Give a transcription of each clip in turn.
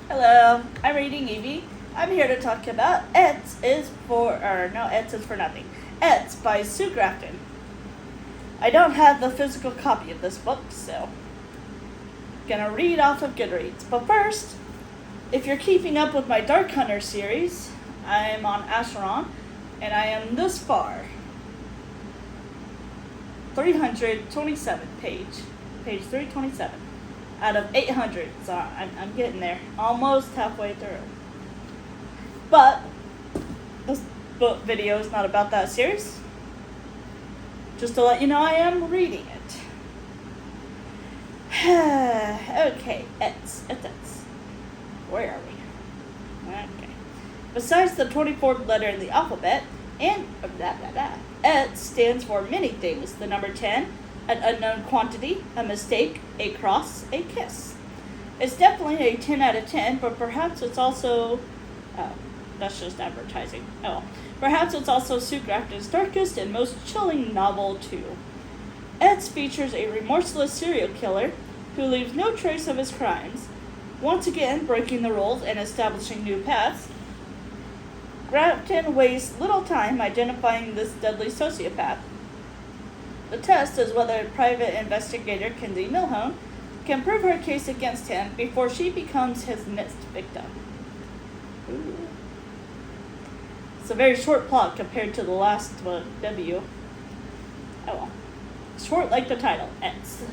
Hello, I'm reading Evie. I'm here to talk about It's is for Nothing. It's by Sue Grafton. I don't have the physical copy of this book, so gonna read off of Goodreads. But first, if you're keeping up with my Dark Hunter series, I'm on Asheron, and I am this far. 327 page 327 out of 800, so I'm getting there, almost halfway through. But this book video is not about that series. Just to let you know, I am reading it. Okay, it's. Where are we? Okay. Besides the 24th letter in the alphabet, and it stands for many things. The number 10, an unknown quantity, a mistake, a cross, a kiss. It's definitely a 10 out of 10, but perhaps it's also... Oh, that's just advertising. Oh, perhaps it's also Sue Grafton's darkest and most chilling novel, too. It features a remorseless serial killer who leaves no trace of his crimes, once again breaking the rules and establishing new paths. Grafton wastes little time identifying this deadly sociopath. The test is whether private investigator Kinsey Millhone can prove her case against him before she becomes his next victim. Ooh. It's a very short plot compared to the last W. Oh well. Short like the title, X.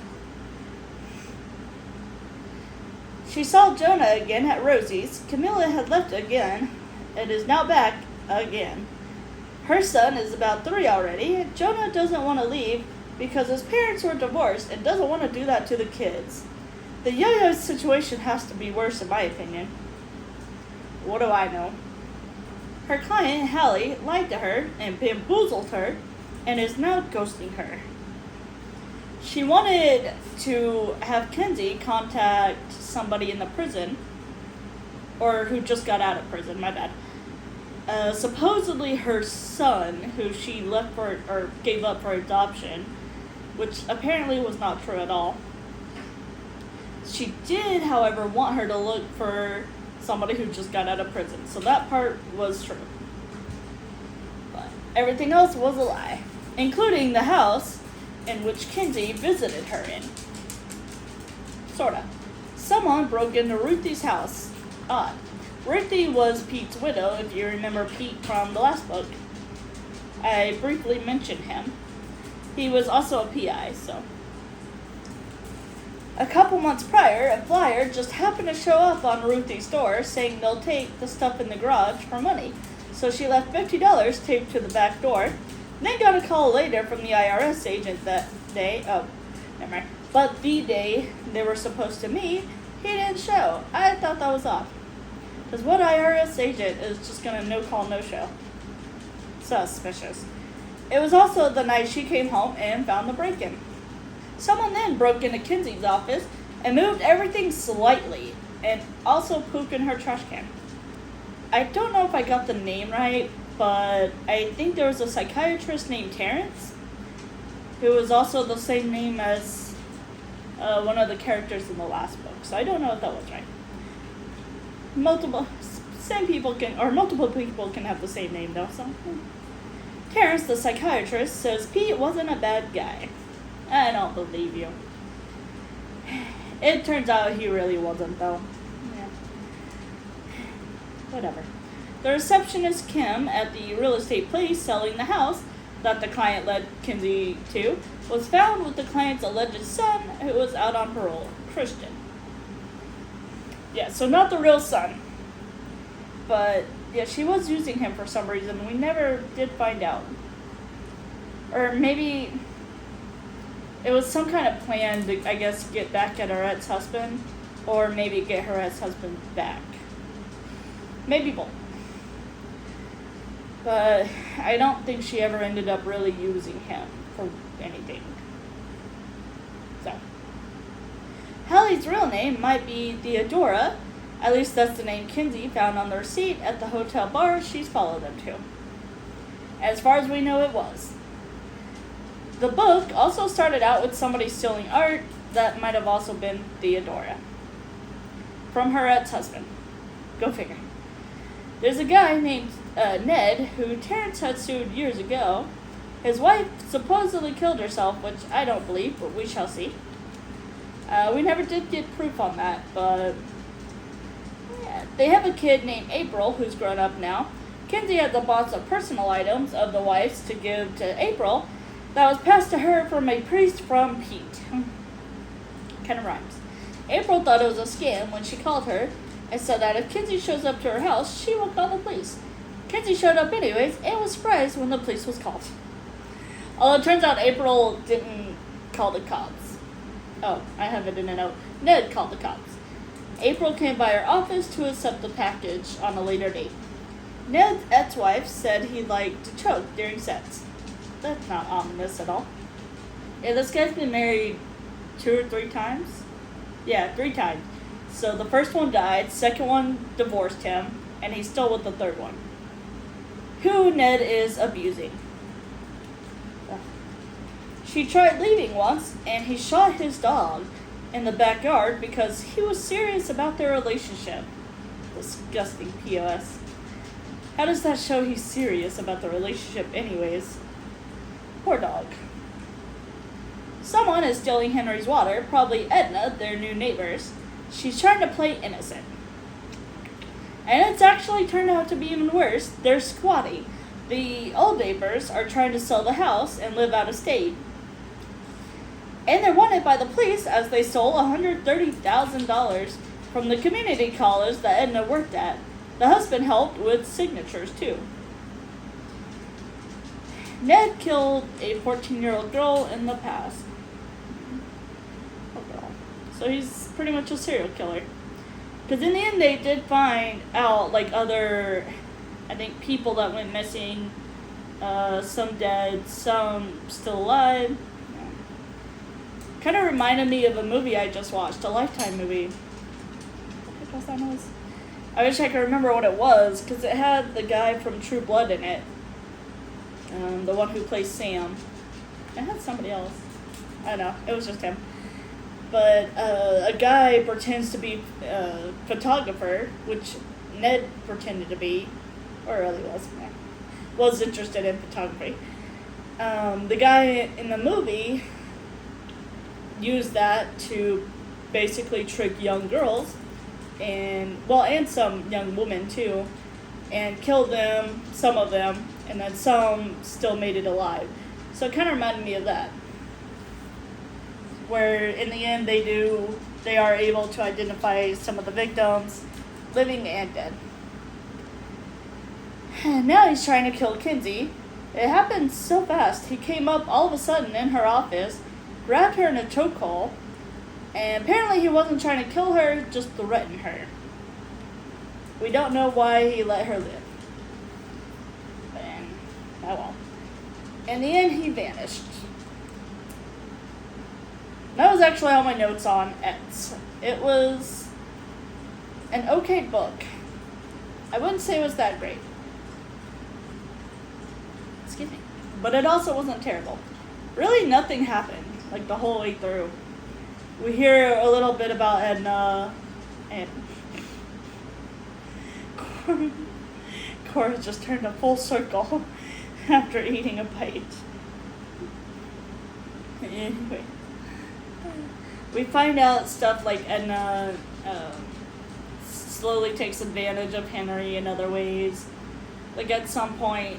She saw Jonah again at Rosie's. Camilla had left again and is now back again. Her son is about 3 already. Jonah doesn't want to leave because his parents were divorced and doesn't want to do that to the kids. The yo-yo situation has to be worse in my opinion. What do I know? Her client, Hallie, lied to her and bamboozled her and is now ghosting her. She wanted to have Kinsey contact somebody in the prison, or who just got out of prison, my bad. Supposedly her son, who she left for, or gave up for adoption, which apparently was not true at all. She did, however, want her to look for somebody who just got out of prison, so that part was true. But everything else was a lie, including the house in which Kinsey visited her in. Sorta. Someone broke into Ruthie's house. Odd. Ruthie was Pete's widow, if you remember Pete from the last book. I briefly mentioned him. He was also a PI, so. A couple months prior, a flyer just happened to show up on Ruthie's door saying they'll take the stuff in the garage for money. So she left $50 taped to the back door. Then got a call later from the IRS agent that day. Oh, never mind. But the day they were supposed to meet, he didn't show. I thought that was off. Because what IRS agent is just going to no-call, no-show? Suspicious. It was also the night she came home and found the break-in. Someone then broke into Kinsey's office and moved everything slightly, and also pooped in her trash can. I don't know if I got the name right, but I think there was a psychiatrist named Terrence, who was also the same name as one of the characters in the last book, so I don't know if that was right. Multiple people can have the same name though, so. Terrence, the psychiatrist, says Pete wasn't a bad guy. I don't believe you. It turns out he really wasn't though. Yeah. Whatever. The receptionist Kim at the real estate place selling the house that the client led Kinsey to was found with the client's alleged son, who was out on parole, Christian. Yeah, so not the real son. But, yeah, she was using him for some reason. We never did find out. Or maybe it was some kind of plan to, I guess, get back at her ex-husband. Or maybe get her ex-husband back. Maybe both. But I don't think she ever ended up really using him for anything. So. Hallie's real name might be Theodora. At least that's the name Kinsey found on the receipt at the hotel bar she's followed them to. As far as we know, it was. The book also started out with somebody stealing art that might have also been Theodora from her ex-husband. Go figure. There's a guy named Ned who Terrence had sued years ago. His wife supposedly killed herself, which I don't believe, but we shall see. We never did get proof on that, but yeah. They have a kid named April who's grown up now. Kinsey had the box of personal items of the wife's to give to April that was passed to her from a priest from Pete. Kind of rhymes. April thought it was a scam when she called her and said that if Kinsey shows up to her house, she will call the police. Kinsey showed up anyways and was surprised when the police was called. Although it turns out April didn't call the cops. Oh, I have it in a note. Ned called the cops. April came by her office to accept the package on a later date. Ned's ex-wife said he liked to choke during sex. That's not ominous at all. Yeah, this guy's been married 2 or 3 times? Yeah, 3 times. So the first one died, second one divorced him, and he's still with the third one, who Ned is abusing. She tried leaving once, and he shot his dog in the backyard because he was serious about their relationship. Disgusting POS. How does that show he's serious about the relationship anyways? Poor dog. Someone is stealing Henry's water, probably Edna, their new neighbors. She's trying to play innocent. And it's actually turned out to be even worse. They're squatty. The old neighbors are trying to sell the house and live out of state. And they're wanted by the police as they stole $130,000 from the community college that Edna worked at. The husband helped with signatures too. Ned killed a 14-year-old girl in the past. Oh, girl. So he's pretty much a serial killer. Because in the end, they did find out, like, other, I think, people that went missing. Some dead, some still alive. Kind of reminded me of a movie I just watched, a Lifetime movie. What was that noise? I wish I could remember what it was, because it had the guy from True Blood in it. The one who plays Sam. It had somebody else. I don't know. It was just him. But a guy pretends to be a photographer, which Ned pretended to be, or really was interested in photography. The guy in the movie used that to basically trick young girls, and some young women too, and kill them, some of them, and then some still made it alive. So it kind of reminded me of that, where in the end they are able to identify some of the victims, living and dead. And now he's trying to kill Kinsey. It happened so fast. He came up all of a sudden in her office, grabbed her in a chokehold, and apparently he wasn't trying to kill her, just threaten her. We don't know why he let her live. And, oh well. In the end, he vanished. That was actually all my notes on X. It was an okay book. I wouldn't say it was that great. Excuse me. But it also wasn't terrible. Really, nothing happened, like, the whole way through. We hear a little bit about Edna, and Cora just turned a full circle after eating a bite. Anyway, we find out stuff like Edna slowly takes advantage of Henry in other ways. Like at some point,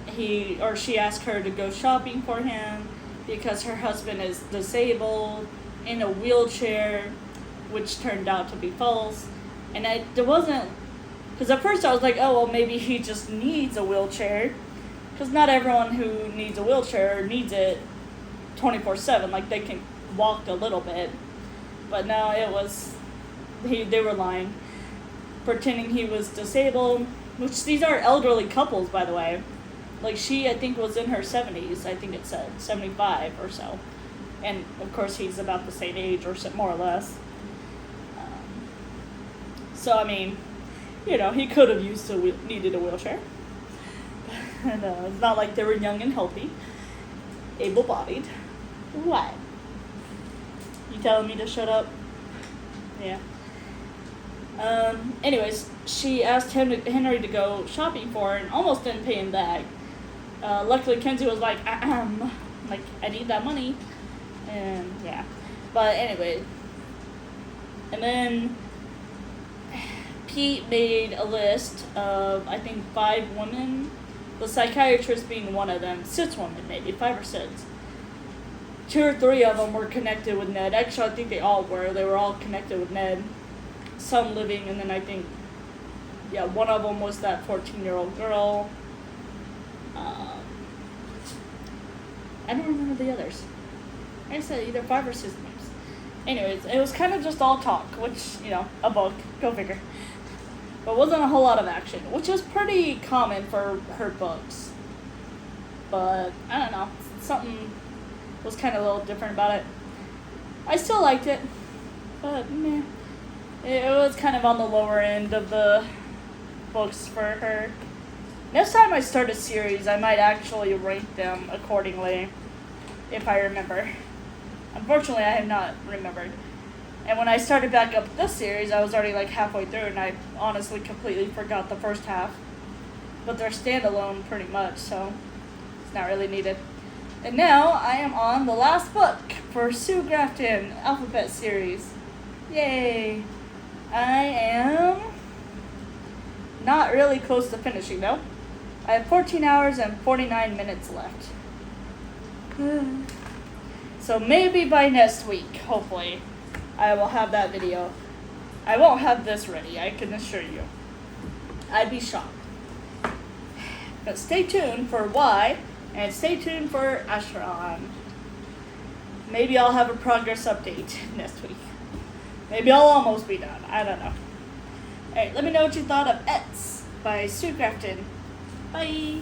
he or she asked her to go shopping for him because her husband is disabled, in a wheelchair, which turned out to be false. And there wasn't, because at first I was like, oh, well, maybe he just needs a wheelchair, because not everyone who needs a wheelchair needs it 24/7, like they can walk a little bit. But no, it was, they were lying, pretending he was disabled, which these are elderly couples, by the way. Like she, I think, was in her 70s, I think it said, 75 or so. And, of course, he's about the same age, or more or less. So, I mean, you know, he could have needed a wheelchair. And it's not like they were young and healthy. Able-bodied. What? You telling me to shut up? Yeah. Anyways, she asked Henry to go shopping for her and almost didn't pay him back. Luckily, Kinsey was like, like, I need that money. And, yeah. But anyway. And then Pete made a list of, I think, 5 women. The psychiatrist being one of them. 6 women, maybe. 5 or 6. 2 or 3 of them were connected with Ned. Actually, I think they all were. They were all connected with Ned. Some living, and then I think, yeah, one of them was that 14-year-old girl. I don't remember the others. Like I said, either 5 or 6 names. Anyways, it was kind of just all talk, which, you know, a book, go figure. But wasn't a whole lot of action, which is pretty common for her books. But, I don't know, something was kind of a little different about it. I still liked it, but meh. It was kind of on the lower end of the books for her. Next time I start a series, I might actually rank them accordingly, if I remember. Unfortunately, I have not remembered. And when I started back up this series, I was already like halfway through, and I honestly completely forgot the first half. But they're standalone pretty much, so it's not really needed. And now, I am on the last book for Grafton Alphabet Series. Yay! I am not really close to finishing though. I have 14 hours and 49 minutes left. So maybe by next week, hopefully, I will have that video. I won't have this ready, I can assure you. I'd be shocked. But stay tuned for Y, and stay tuned for Asheron. Maybe I'll have a progress update next week. Maybe I'll almost be done. I don't know. Alright, let me know what you thought of Ets by Sue Grafton. Bye!